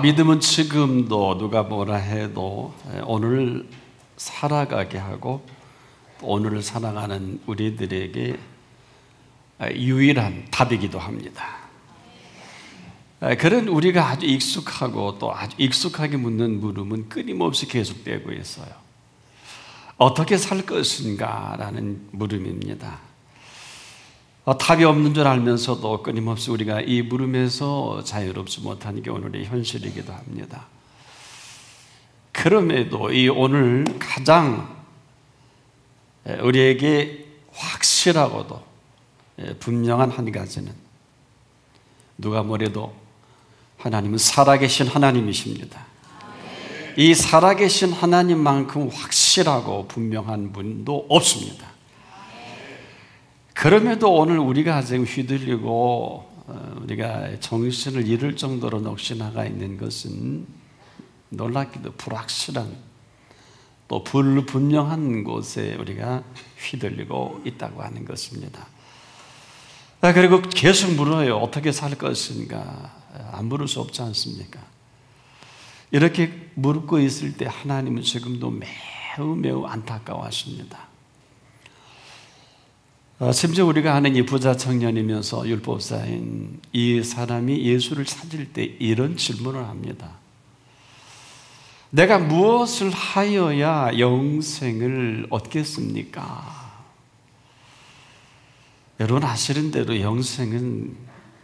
믿음은 지금도 누가 뭐라 해도 오늘 살아가게 하고 오늘을 살아가는 우리들에게 유일한 답이기도 합니다. 그런 우리가 아주 익숙하고 또 아주 익숙하게 묻는 물음은 끊임없이 계속되고 있어요. 어떻게 살 것인가 라는 물음입니다. 답이 없는 줄 알면서도 끊임없이 우리가 이 물음에서 자유롭지 못하는 게 오늘의 현실이기도 합니다. 그럼에도 이 오늘 가장 우리에게 확실하고도 분명한 한 가지는 누가 뭐래도 하나님은 살아계신 하나님이십니다. 이 살아계신 하나님만큼 확실하고 분명한 분도 없습니다. 그럼에도 오늘 우리가 지금 휘둘리고 우리가 정신을 잃을 정도로 넋이 있는 것은 놀랍게도 불확실한 또 불분명한 곳에 우리가 휘둘리고 있다고 하는 것입니다. 그리고 계속 물어요. 어떻게 살 것인가? 안 물을 수 없지 않습니까? 이렇게 묻고 있을 때 하나님은 지금도 매우 안타까워하십니다. 심지어 우리가 아는 이 부자 청년이면서 율법사인 이 사람이 예수를 찾을 때 이런 질문을 합니다. 내가 무엇을 하여야 영생을 얻겠습니까? 여러분 아시는 대로 영생은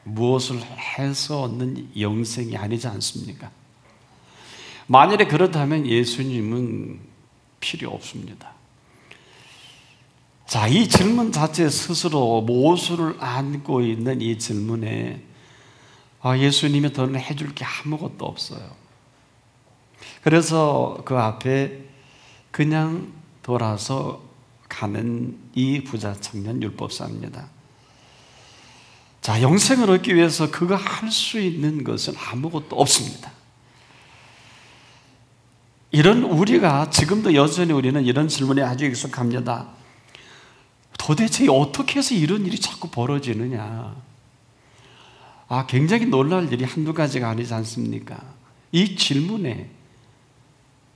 무엇을 해서 얻는 영생이 아니지 않습니까? 만일에 그렇다면 예수님은 필요 없습니다. 자, 이 질문 자체 스스로 모수를 안고 있는 이 질문에 예수님이 더는 해줄 게 아무것도 없어요. 그래서 그 앞에 그냥 돌아서 가는 이 부자 청년 율법사입니다. 자, 영생을 얻기 위해서 그가 할 수 있는 것은 아무것도 없습니다. 이런 우리가 지금도 여전히 우리는 이런 질문에 아주 익숙합니다. 도대체 어떻게 해서 이런 일이 자꾸 벌어지느냐? 굉장히 놀랄 일이 한두 가지가 아니지 않습니까? 이 질문에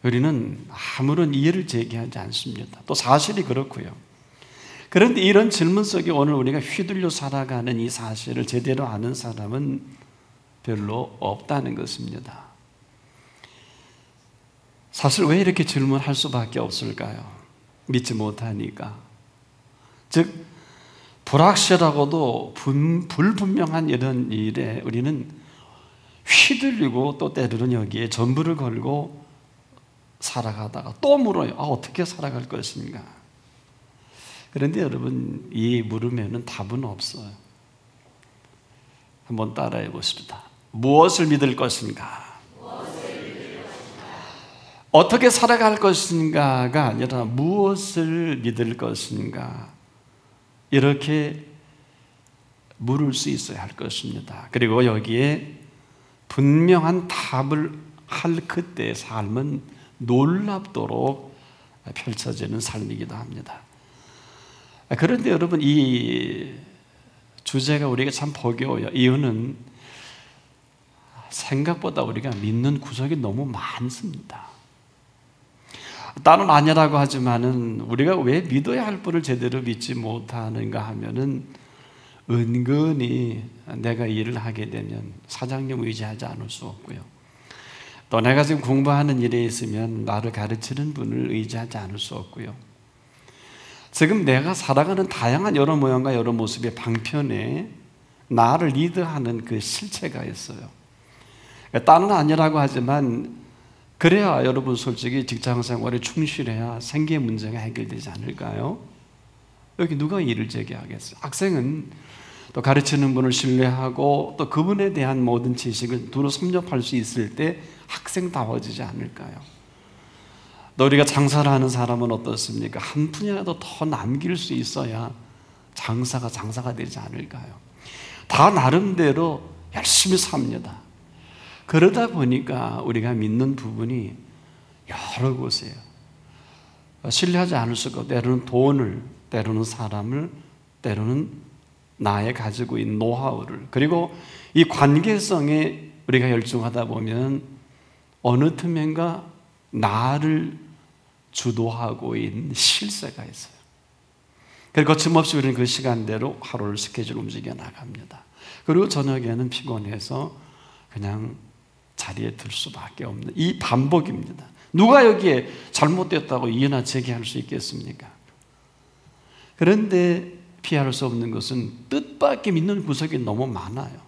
우리는 아무런 이해를 제기하지 않습니다. 또 사실이 그렇고요. 그런데 이런 질문 속에 오늘 우리가 휘둘려 살아가는 이 사실을 제대로 아는 사람은 별로 없다는 것입니다. 사실 왜 이렇게 질문할 수밖에 없을까요? 믿지 못하니까. 즉 불확실하고도 불분명한 이런 일에 우리는 휘둘리고 또 때로는 여기에 전부를 걸고 살아가다가 또 물어요. 어떻게 살아갈 것인가? 그런데 여러분 이 물음에는 답은 없어요. 한번 따라해 보십시다. 무엇을 믿을 것인가? 어떻게 살아갈 것인가가 아니라 무엇을 믿을 것인가? 이렇게 물을 수 있어야 할 것입니다. 그리고 여기에 분명한 답을 할 그때의 삶은 놀랍도록 펼쳐지는 삶이기도 합니다. 그런데 여러분 이 주제가 우리가 참 버거워요. 이유는 생각보다 우리가 믿는 구석이 너무 많습니다. 나는 아니라고 하지만은 우리가 왜 믿어야 할 분을 제대로 믿지 못하는가 하면은 은근히 내가 일을 하게 되면 사장님 의지하지 않을 수 없고요. 또 내가 지금 공부하는 일에 있으면 나를 가르치는 분을 의지하지 않을 수 없고요. 지금 내가 살아가는 다양한 여러 모양과 여러 모습의 방편에 나를 리드하는 그 실체가 있어요. 나는 아니라고 하지만 그래야 여러분 솔직히 직장생활에 충실해야 생계 문제가 해결되지 않을까요? 여기 누가 일을 제기하겠어요? 학생은 또 가르치는 분을 신뢰하고 또 그분에 대한 모든 지식을 두루 섭렵할 수 있을 때 학생다워지지 않을까요? 또 우리가 장사를 하는 사람은 어떻습니까? 한 푼이라도 더 남길 수 있어야 장사가 되지 않을까요? 다 나름대로 열심히 삽니다. 그러다 보니까 우리가 믿는 부분이 여러 곳이에요. 신뢰하지 않을 수가 없고 때로는 돈을, 때로는 사람을, 때로는 나의 가지고 있는 노하우를, 그리고 이 관계성에 우리가 열중하다 보면 어느 틈엔가 나를 주도하고 있는 실세가 있어요. 그리고 거침없이 우리는 그 시간대로 하루를 스케줄 움직여 나갑니다. 그리고 저녁에는 피곤해서 그냥 자리에 들 수밖에 없는 이 반복입니다. 누가 여기에 잘못됐다고 이해나 제기할 수 있겠습니까? 그런데 피할 수 없는 것은 뜻밖의 믿는 구석이 너무 많아요.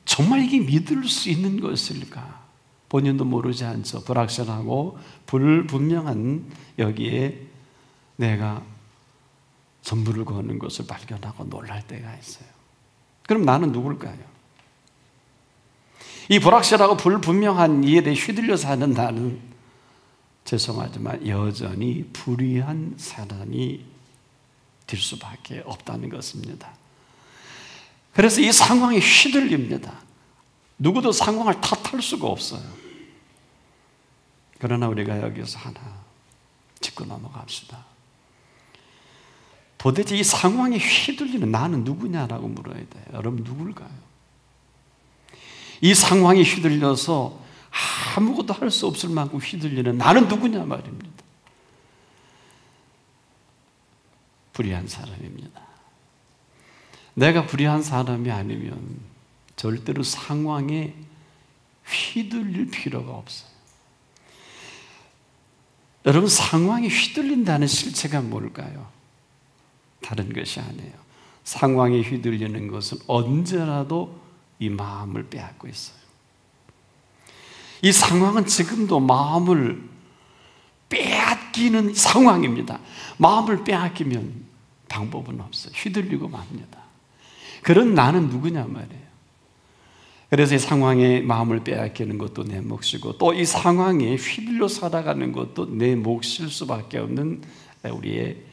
정말 이게 믿을 수 있는 것일까? 본인도 모르지 않죠. 불확실하고 불분명한 여기에 내가 전부를 거는 것을 발견하고 놀랄 때가 있어요. 그럼 나는 누굴까요? 이 불확실하고 불분명한 이에 대해 휘둘려 사는 나는 죄송하지만 여전히 불의한 사람이 될 수밖에 없다는 것입니다. 그래서 이 상황에 휘둘립니다. 누구도 상황을 탓할 수가 없어요. 그러나 우리가 여기서 하나 짚고 넘어갑시다. 도대체 이 상황에 휘둘리는 나는 누구냐라고 물어야 돼요. 여러분 누굴까요? 이 상황에 휘둘려서 아무것도 할 수 없을 만큼 휘둘리는 나는 누구냐 말입니다. 불의한 사람입니다. 내가 불의한 사람이 아니면 절대로 상황에 휘둘릴 필요가 없어요. 여러분 상황에 휘둘린다는 실체가 뭘까요? 다른 것이 아니에요. 상황에 휘둘리는 것은 언제라도 이 마음을 빼앗고 있어요. 이 상황은 지금도 마음을 빼앗기는 상황입니다. 마음을 빼앗기면 방법은 없어요. 휘둘리고 맙니다. 그런 나는 누구냐 말이에요. 그래서 이 상황에 마음을 빼앗기는 것도 내 몫이고 또 이 상황에 휘둘려 살아가는 것도 내 몫일 수밖에 없는 우리의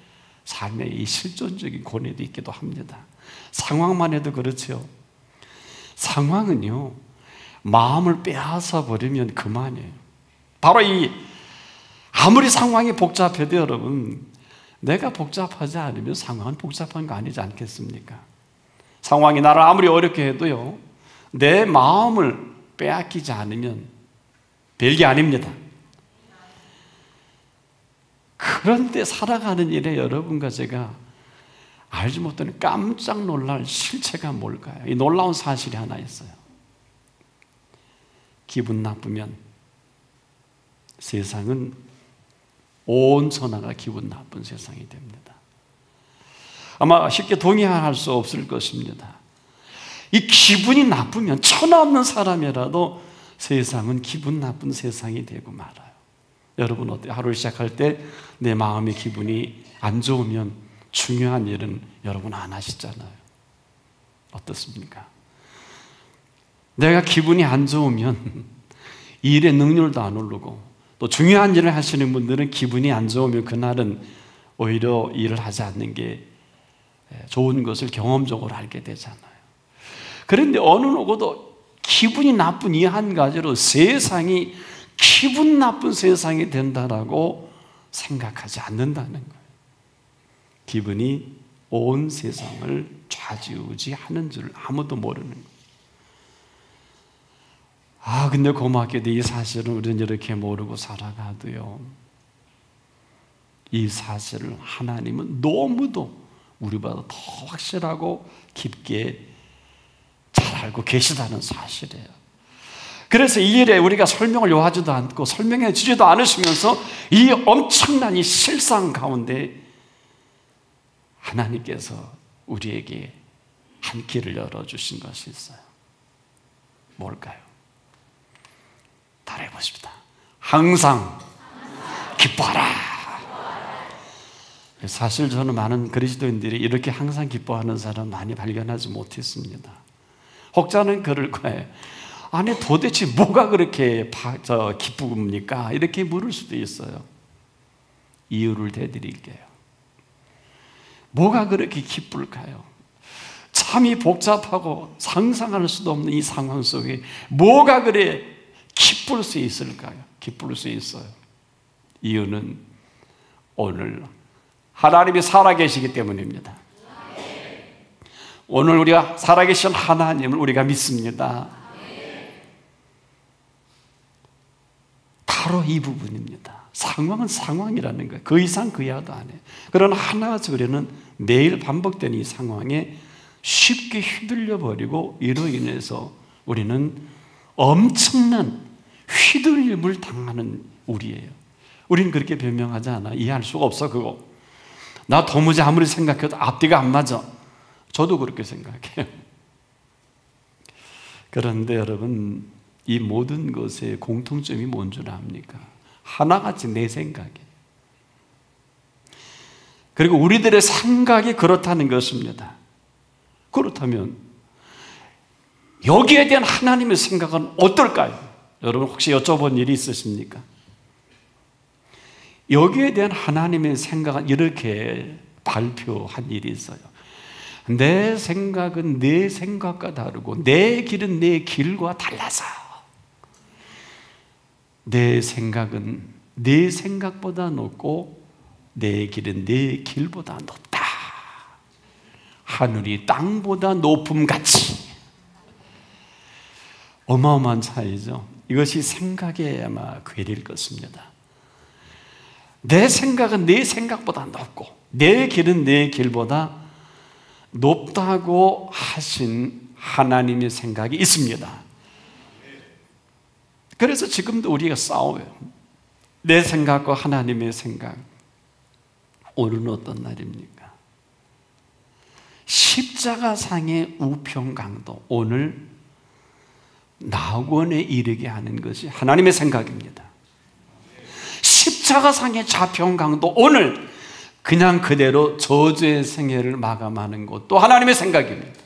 삶의 이 실존적인 고뇌도 있기도 합니다. 상황만 해도 그렇죠. 상황은요, 마음을 빼앗아 버리면 그만이에요. 바로 아무리 상황이 복잡해도 여러분, 내가 복잡하지 않으면 상황은 복잡한 거 아니지 않겠습니까? 상황이 나를 아무리 어렵게 해도요, 내 마음을 빼앗기지 않으면 별게 아닙니다. 그런데 살아가는 일에 여러분과 제가 알지 못하는 깜짝 놀랄 실체가 뭘까요? 이 놀라운 사실이 하나 있어요. 기분 나쁘면 세상은 온 천하가 기분 나쁜 세상이 됩니다. 아마 쉽게 동의할 수 없을 것입니다. 이 기분이 나쁘면 천하 없는 사람이라도 세상은 기분 나쁜 세상이 되고 말아요. 여러분 어때요? 하루를 시작할 때 내 마음의 기분이 안 좋으면 중요한 일은 여러분 안 하시잖아요. 어떻습니까? 내가 기분이 안 좋으면 일의 능률도 안 오르고 또 중요한 일을 하시는 분들은 기분이 안 좋으면 그날은 오히려 일을 하지 않는 게 좋은 것을 경험적으로 알게 되잖아요. 그런데 어느 누구도 기분이 나쁜 이 한 가지로 세상이 기분 나쁜 세상이 된다라고 생각하지 않는다는 거예요. 기분이 온 세상을 좌지우지하는 줄 아무도 모르는 거예요. 근데 고맙게도 이 사실은 우리는 이렇게 모르고 살아가도요, 이 사실을 하나님은 너무도 우리보다 더 확실하고 깊게 잘 알고 계시다는 사실이에요. 그래서 이 일에 우리가 설명을 요하지도 않고 설명해 주지도 않으시면서 이 엄청난 이 실상 가운데 하나님께서 우리에게 한 길을 열어주신 것이 있어요. 뭘까요? 따라해 보십시다. 항상 기뻐하라. 사실 저는 많은 그리스도인들이 이렇게 항상 기뻐하는 사람 많이 발견하지 못했습니다. 혹자는 그럴 거예요. 아니 도대체 뭐가 그렇게 기쁩니까? 이렇게 물을 수도 있어요. 이유를 대드릴게요. 뭐가 그렇게 기쁠까요? 참이 복잡하고 상상할 수도 없는 이 상황 속에 뭐가 그래 기쁠 수 있을까요? 기쁠 수 있어요. 이유는 오늘 하나님이 살아계시기 때문입니다. 오늘 우리가 살아계신 하나님을 우리가 믿습니다. 바로 이 부분입니다. 상황은 상황이라는 거예요. 그 이상 그 이하도 안 해요. 그러나 하나같이 우리는 매일 반복되는 이 상황에 쉽게 휘둘려 버리고 이로 인해서 우리는 엄청난 휘둘림을 당하는 우리예요. 우리는 그렇게 변명하지 않아. 이해할 수가 없어 그거. 나 도무지 아무리 생각해도 앞뒤가 안 맞아. 저도 그렇게 생각해요. 그런데 여러분, 이 모든 것의 공통점이 뭔 줄 압니까? 하나같이 내 생각이에요. 그리고 우리들의 생각이 그렇다는 것입니다. 그렇다면 여기에 대한 하나님의 생각은 어떨까요? 여러분 혹시 여쭤본 일이 있으십니까? 여기에 대한 하나님의 생각은 이렇게 발표한 일이 있어요. 내 생각은 내 생각과 다르고 내 길은 내 길과 달라서 내 생각은 내 생각보다 높고 내 길은 내 길보다 높다. 하늘이 땅보다 높음같이. 어마어마한 차이죠. 이것이 생각의 아마 괴리일 것입니다. 내 생각은 내 생각보다 높고 내 길은 내 길보다 높다고 하신 하나님의 생각이 있습니다. 그래서 지금도 우리가 싸워요. 내 생각과 하나님의 생각. 오늘은 어떤 날입니까? 십자가상의 우평강도, 오늘 낙원에 이르게 하는 것이 하나님의 생각입니다. 십자가상의 좌평강도, 오늘 그냥 그대로 저주의 생애를 마감하는 것도 하나님의 생각입니다.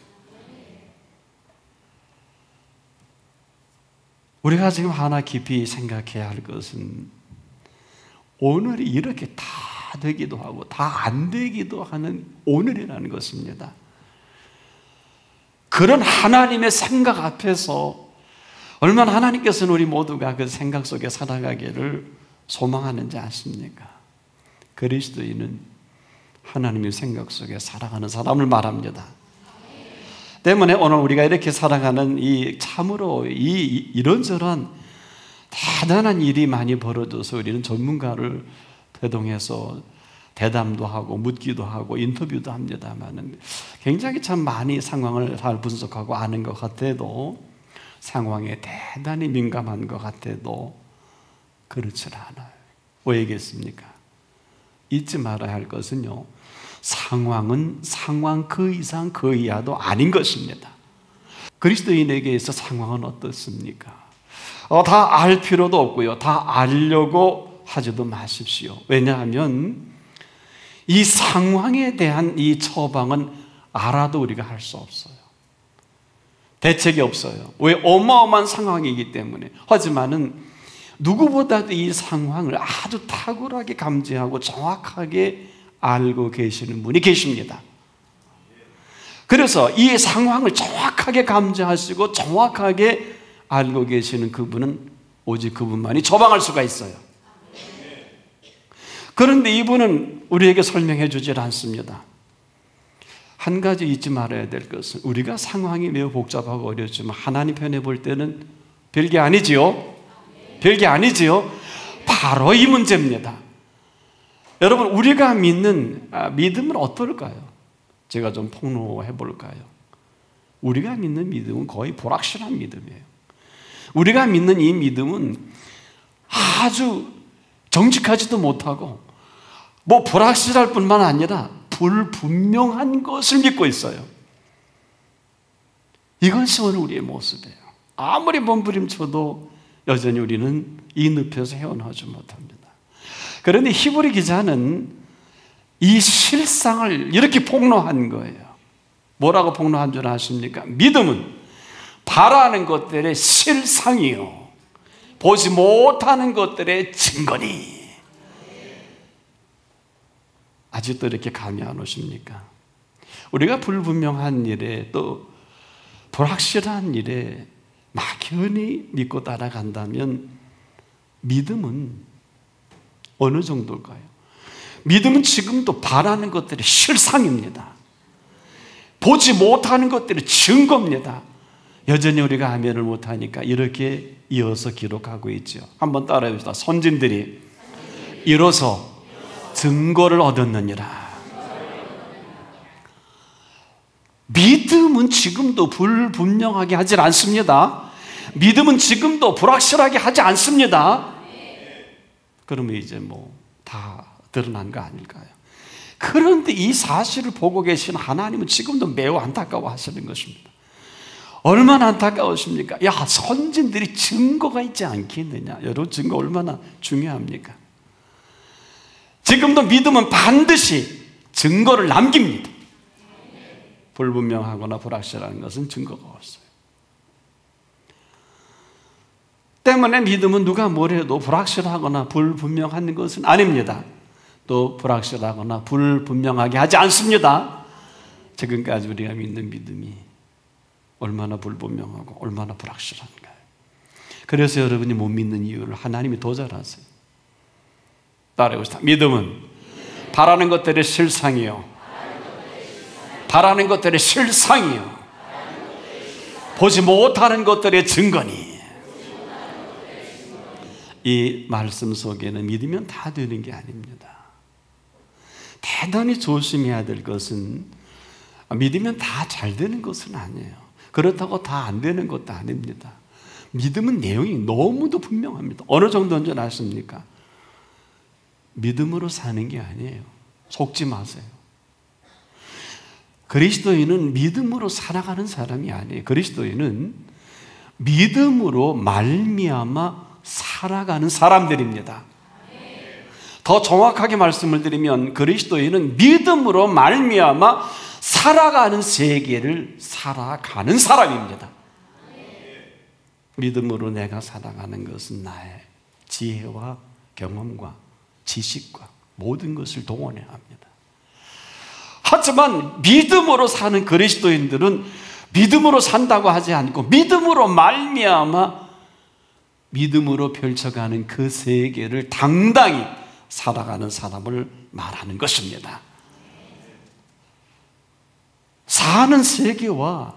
우리가 지금 하나 깊이 생각해야 할 것은 오늘이 이렇게 다 되기도 하고 다 안 되기도 하는 오늘이라는 것입니다. 그런 하나님의 생각 앞에서 얼마나 하나님께서는 우리 모두가 그 생각 속에 살아가기를 소망하는지 아십니까? 그리스도인은 하나님의 생각 속에 살아가는 사람을 말합니다. 때문에 오늘 우리가 이렇게 살아가는 이 참으로 이런저런 대단한 일이 많이 벌어져서 우리는 전문가를 대동해서 대담도 하고 묻기도 하고 인터뷰도 합니다만 굉장히 참 많이 상황을 잘 분석하고 아는 것 같아도 상황에 대단히 민감한 것 같아도 그렇지 않아요. 왜겠습니까? 잊지 말아야 할 것은요, 상황은 상황 그 이상 그 이하도 아닌 것입니다. 그리스도인에게 있어 상황은 어떻습니까? 다 알 필요도 없고요, 다 알려고 하지도 마십시오. 왜냐하면 이 상황에 대한 이 처방은 알아도 우리가 할 수 없어요. 대책이 없어요. 왜? 어마어마한 상황이기 때문에. 하지만은 누구보다도 이 상황을 아주 탁월하게 감지하고 정확하게 알고 계시는 분이 계십니다. 그래서 이 상황을 정확하게 감지하시고 정확하게 알고 계시는 그분은 오직 그분만이 처방할 수가 있어요. 그런데 이분은 우리에게 설명해 주질 않습니다. 한 가지 잊지 말아야 될 것은 우리가 상황이 매우 복잡하고 어렵지만 하나님 편에 볼 때는 별게 아니지요. 별게 아니지요. 바로 이 문제입니다. 여러분, 우리가 믿는 믿음은 어떨까요? 제가 좀 폭로해 볼까요? 우리가 믿는 믿음은 거의 불확실한 믿음이에요. 우리가 믿는 이 믿음은 아주 정직하지도 못하고 불확실할 뿐만 아니라 불분명한 것을 믿고 있어요. 이것이 오늘 우리의 모습이에요. 아무리 몸부림쳐도 여전히 우리는 이 늪에서 헤어나오지 못합니다. 그런데 히브리 기자는 이 실상을 이렇게 폭로한 거예요. 뭐라고 폭로한 줄 아십니까? 믿음은 바라는 것들의 실상이요, 보지 못하는 것들의 증거니. 아직도 이렇게 감이 안 오십니까? 우리가 불분명한 일에 또 불확실한 일에 막연히 믿고 따라간다면 믿음은 어느 정도일까요? 믿음은 지금도 바라는 것들이 실상입니다. 보지 못하는 것들이 증거입니다. 여전히 우리가 아멘을 못하니까 이렇게 이어서 기록하고 있죠. 한번 따라해 봅시다. 선진들이 이로써 증거를 얻었느니라. 믿음은 지금도 불분명하게 하지 않습니다. 믿음은 지금도 불확실하게 하지 않습니다. 그러면 이제 다 드러난 거 아닐까요? 그런데 이 사실을 보고 계신 하나님은 지금도 매우 안타까워 하시는 것입니다. 얼마나 안타까우십니까? 야, 선진들이 증거가 있지 않겠느냐. 여러분, 증거 얼마나 중요합니까? 지금도 믿음은 반드시 증거를 남깁니다. 불분명하거나 불확실한 것은 증거가 없어요. 때문에 믿음은 누가 뭘 해도 불확실하거나 불분명한 것은 아닙니다. 또 불확실하거나 불분명하게 하지 않습니다. 지금까지 우리가 믿는 믿음이 얼마나 불분명하고 얼마나 불확실한가요? 그래서 여러분이 못 믿는 이유를 하나님이 더 잘 아세요. 따라해봅시다. 믿음은 바라는 것들의 실상이요, 바라는 것들의 실상이요, 보지 못하는 것들의 증거니. 이 말씀 속에는 믿으면 다 되는 게 아닙니다. 대단히 조심해야 될 것은 믿으면 다 잘 되는 것은 아니에요. 그렇다고 다 안 되는 것도 아닙니다. 믿음은 내용이 너무도 분명합니다. 어느 정도인지 아십니까? 믿음으로 사는 게 아니에요. 속지 마세요. 그리스도인은 믿음으로 살아가는 사람이 아니에요. 그리스도인은 믿음으로 말미암아 살아가는 사람들입니다. 더 정확하게 말씀을 드리면 그리스도인은 믿음으로 말미암아 살아가는 세계를 살아가는 사람입니다. 믿음으로 내가 살아가는 것은 나의 지혜와 경험과 지식과 모든 것을 동원해야 합니다. 하지만 믿음으로 사는 그리스도인들은 믿음으로 산다고 하지 않고 믿음으로 말미암아 믿음으로 펼쳐가는 그 세계를 당당히 살아가는 사람을 말하는 것입니다. 사는 세계와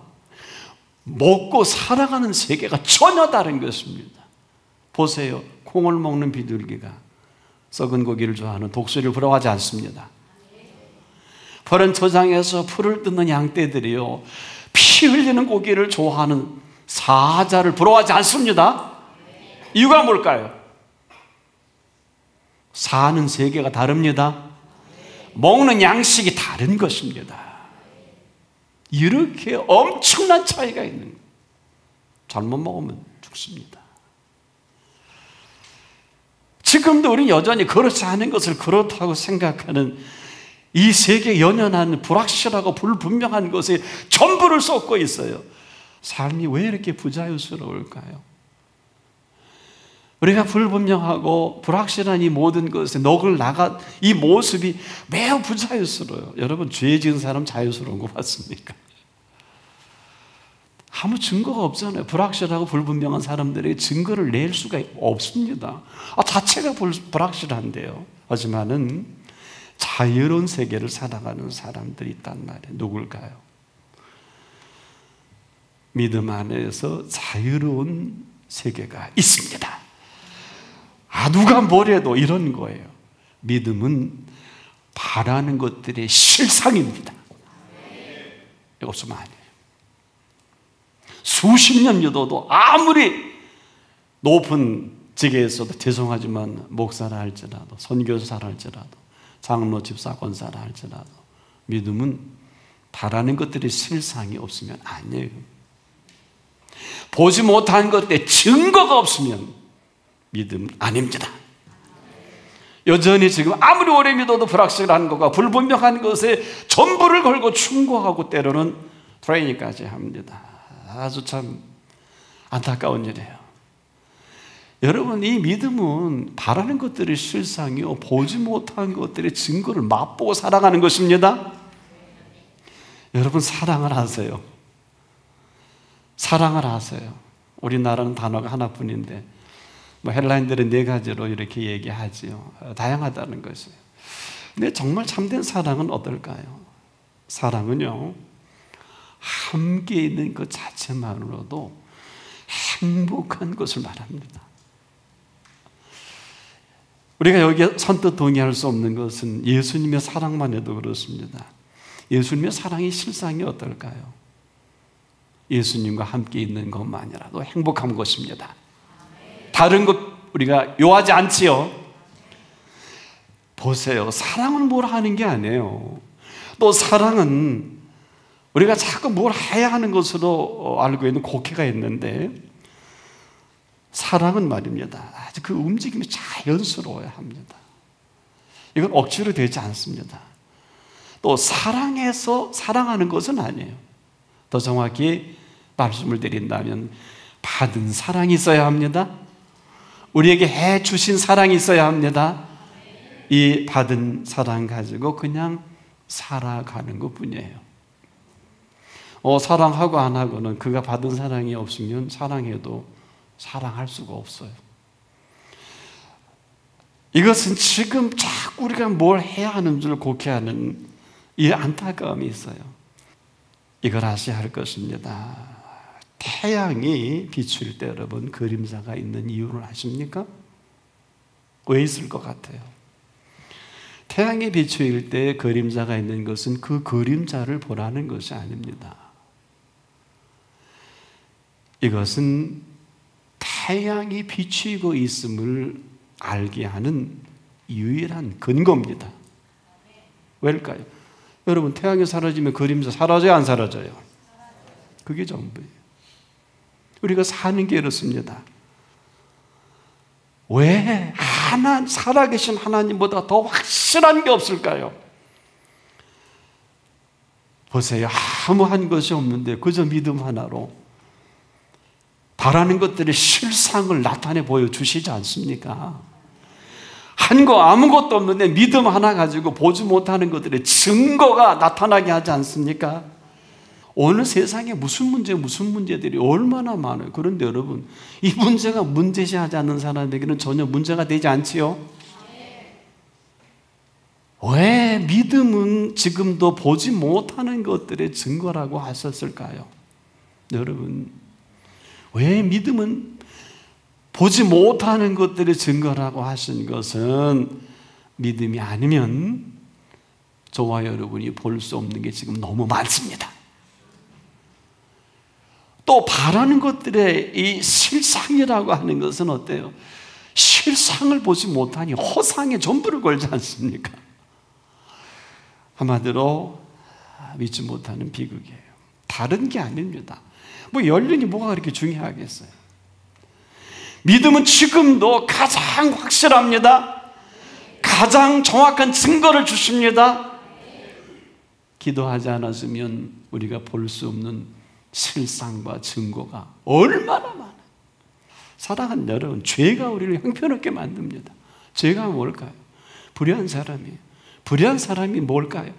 먹고 살아가는 세계가 전혀 다른 것입니다. 보세요. 콩을 먹는 비둘기가 썩은 고기를 좋아하는 독수리를 부러워하지 않습니다. 푸른 초장에서 풀을 뜯는 양떼들이요, 피 흘리는 고기를 좋아하는 사자를 부러워하지 않습니다. 이유가 뭘까요? 사는 세계가 다릅니다. 먹는 양식이 다른 것입니다. 이렇게 엄청난 차이가 있는 거예요. 잘못 먹으면 죽습니다. 지금도 우리는 여전히 그렇지 않은 것을 그렇다고 생각하는 이 세계에 연연한 불확실하고 불분명한 것에 전부를 쏟고 있어요. 삶이 왜 이렇게 부자유스러울까요? 우리가 불분명하고 불확실한 이 모든 것에 넋을 나간 이 모습이 매우 부자유스러워요. 여러분, 죄 지은 사람 자유스러운 거 맞습니까? 아무 증거가 없잖아요. 불확실하고 불분명한 사람들에게 증거를 낼 수가 없습니다. 자체가 불확실한데요. 하지만은 자유로운 세계를 살아가는 사람들이 있단 말이에요. 누굴까요? 믿음 안에서 자유로운 세계가 있습니다. 누가 뭐래도 이런 거예요. 믿음은 바라는 것들의 실상입니다. 이거 없으면 아니에요. 수십 년 믿어도 아무리 높은 직에서도 죄송하지만 목사라 할지라도 선교사라 할지라도 장로 집사 권사라 할지라도 믿음은 바라는 것들의 실상이 없으면 아니에요. 보지 못한 것들의 증거가 없으면 믿음 아닙니다. 여전히 지금 아무리 오래 믿어도 불확실한 것과 불분명한 것에 전부를 걸고 충고하고 때로는 트레이닝까지 합니다. 아주 참 안타까운 일이에요. 여러분, 이 믿음은 바라는 것들의 실상이요, 보지 못한 것들의 증거를 맛보고 살아가는 것입니다. 여러분, 사랑을 하세요. 사랑을 하세요. 우리나라는 단어가 하나뿐인데 헬라인들은 4가지로 이렇게 얘기하지요. 다양하다는 것이에요. 근데 정말 참된 사랑은 어떨까요? 사랑은요, 함께 있는 것 자체만으로도 행복한 것을 말합니다. 우리가 여기에 선뜻 동의할 수 없는 것은 예수님의 사랑만 해도 그렇습니다. 예수님의 사랑의 실상이 어떨까요? 예수님과 함께 있는 것만이라도 행복한 것입니다. 다른 것 우리가 요하지 않지요. 보세요. 사랑은 뭘 하는 게 아니에요. 또 사랑은 우리가 자꾸 뭘 해야 하는 것으로 알고 있는 곡해가 있는데, 사랑은 말입니다, 아주 그 움직임이 자연스러워야 합니다. 이건 억지로 되지 않습니다. 또 사랑해서 사랑하는 것은 아니에요. 더 정확히 말씀을 드린다면 받은 사랑이 있어야 합니다. 우리에게 해 주신 사랑이 있어야 합니다. 이 받은 사랑 가지고 그냥 살아가는 것뿐이에요. 사랑하고 안 하고는 그가 받은 사랑이 없으면 사랑해도 사랑할 수가 없어요. 이것은 지금 자꾸 우리가 뭘 해야 하는 줄 곡해하는 이 안타까움이 있어요. 이걸 아셔야 할 것입니다. 태양이 비출 때 여러분 그림자가 있는 이유를 아십니까? 왜 있을 것 같아요? 태양이 비추일 때 그림자가 있는 것은 그 그림자를 보라는 것이 아닙니다. 이것은 태양이 비추고 있음을 알게 하는 유일한 근거입니다. 왜일까요? 여러분, 태양이 사라지면 그림자 사라져요, 안 사라져요? 그게 전부예요. 우리가 사는 게 이렇습니다. 왜 살아계신 하나님보다 더 확실한 게 없을까요? 보세요. 아무한 것이 없는데 그저 믿음 하나로 바라는 것들의 실상을 나타내 보여주시지 않습니까? 한 거 아무것도 없는데 믿음 하나 가지고 보지 못하는 것들의 증거가 나타나게 하지 않습니까? 오늘 세상에 무슨 문제들이 얼마나 많아요. 그런데 여러분, 이 문제가 문제시하지 않는 사람에게는 전혀 문제가 되지 않지요? 왜 믿음은 지금도 보지 못하는 것들의 증거라고 하셨을까요? 여러분, 왜 믿음은 보지 못하는 것들의 증거라고 하신 것은 믿음이 아니면 저와 여러분이 볼 수 없는 게 지금 너무 많습니다. 또 바라는 것들의 이 실상이라고 하는 것은 어때요? 실상을 보지 못하니 허상에 전부를 걸지 않습니까? 한마디로 믿지 못하는 비극이에요. 다른 게 아닙니다. 연륜이 뭐가 그렇게 중요하겠어요? 믿음은 지금도 가장 확실합니다. 가장 정확한 증거를 주십니다. 기도하지 않았으면 우리가 볼 수 없는 실상과 증거가 얼마나 많아요. 사랑하는 여러분, 죄가 우리를 형편없게 만듭니다. 죄가 뭘까요? 불의한 사람이에요. 불의한 사람이 뭘까요?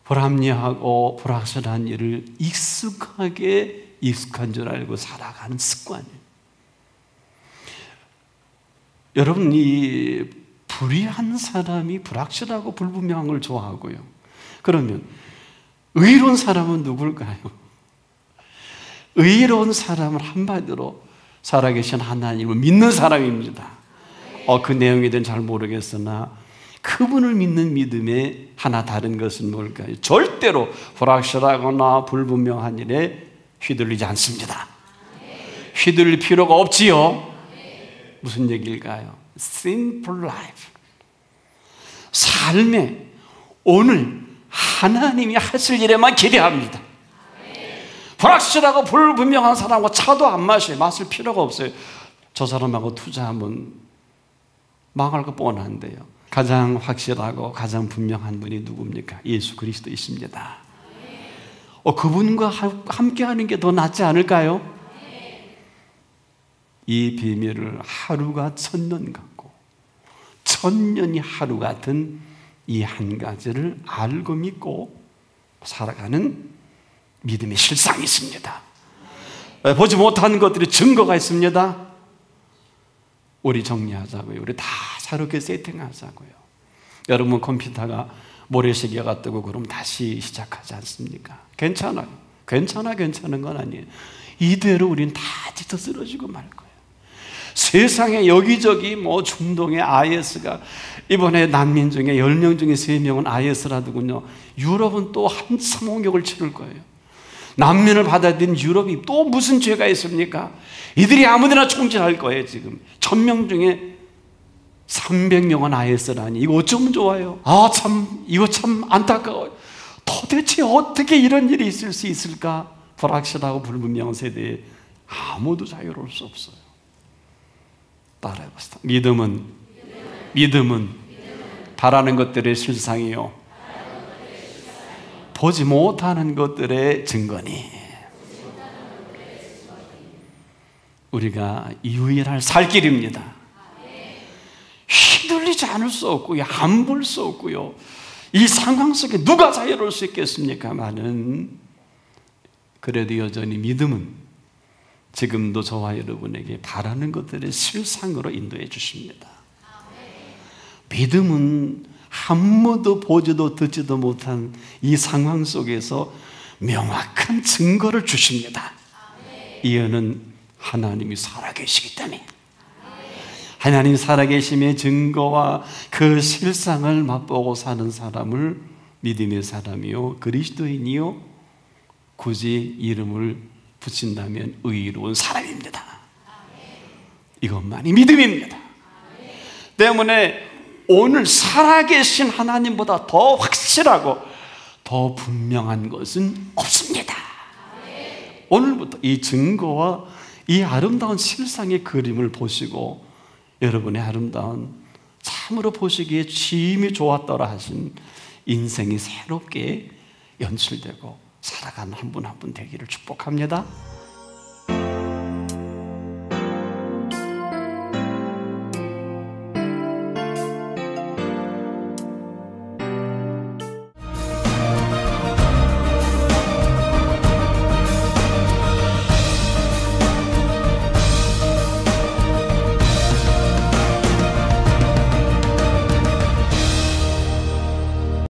불합리하고 불확실한 일을 익숙한 줄 알고 살아가는 습관이에요. 여러분, 이 불의한 사람이 불확실하고 불분명한 걸 좋아하고요. 그러면 의로운 사람은 누굴까요? 의로운 사람은 한마디로 살아계신 하나님을 믿는 사람입니다. 그 내용에 대해서는 잘 모르겠으나 그분을 믿는 믿음의 하나 다른 것은 뭘까요? 절대로 불확실하거나 불분명한 일에 휘둘리지 않습니다. 휘둘릴 필요가 없지요. 무슨 얘기일까요? Simple life. 삶에 오늘 하나님이 하실 일에만 기대합니다. 불확실하고 불분명한 사람과 차도 안 마셔요. 마실 필요가 없어요. 저 사람하고 투자하면 망할 거 뻔한데요. 가장 확실하고 가장 분명한 분이 누굽니까? 예수 그리스도이십니다. 그분과 함께하는 게 더 낫지 않을까요? 이 비밀을 하루가 천년 같고 천년이 하루 같은 이 한 가지를 알고 믿고 살아가는 믿음의 실상이 있습니다. 보지 못하는 것들이 증거가 있습니다. 우리 정리하자고요. 우리 다 새롭게 세팅하자고요. 여러분 컴퓨터가 모래시계가 뜨고 그럼 다시 시작하지 않습니까? 괜찮아요. 괜찮은 건 아니에요. 이대로 우리는 다 뒤터 쓰러지고 말 거예요. 세상에 여기저기 중동의 IS가 이번에 난민 중에 10명 중에 3명은 IS라더군요. 유럽은 또 한참 공격을 치를 거예요. 난민을 받아들인 유럽이 또 무슨 죄가 있습니까? 이들이 아무데나 총질할 거예요. 지금 1000명 중에 300명은 IS라니 이거 어쩌면 좋아요? 이거 참 안타까워요. 도대체 어떻게 이런 일이 있을 수 있을까? 불확실하고 불분명한 세대에 아무도 자유로울 수 없어요. 따라해봅시다. 믿음은 바라는 것들의 실상이요, 보지 못하는 것들의 증거니. 우리가 유일할 살 길입니다. 휘둘리지 않을 수 없고요, 안 볼 수 없고요. 이 상황 속에 누가 자유로울 수 있겠습니까마는, 그래도 여전히 믿음은 지금도 저와 여러분에게 바라는 것들의 실상으로 인도해 주십니다. 믿음은 아무도 보지도 듣지도 못한 이 상황 속에서 명확한 증거를 주십니다. 이유는 하나님이 살아계시기 때문에. 하나님 살아계심의 증거와 그 실상을 맛보고 사는 사람을 믿음의 사람이요, 그리스도인이요, 굳이 이름을 붙인다면 의로운 사람입니다. 이것만이 믿음입니다. 때문에 오늘 살아계신 하나님보다 더 확실하고 더 분명한 것은 없습니다. 오늘부터 이 증거와 이 아름다운 실상의 그림을 보시고 여러분의 아름다운, 참으로 보시기에 심히 좋았더라 하신 인생이 새롭게 연출되고 살아가는 한 분 한 분 되기를 축복합니다.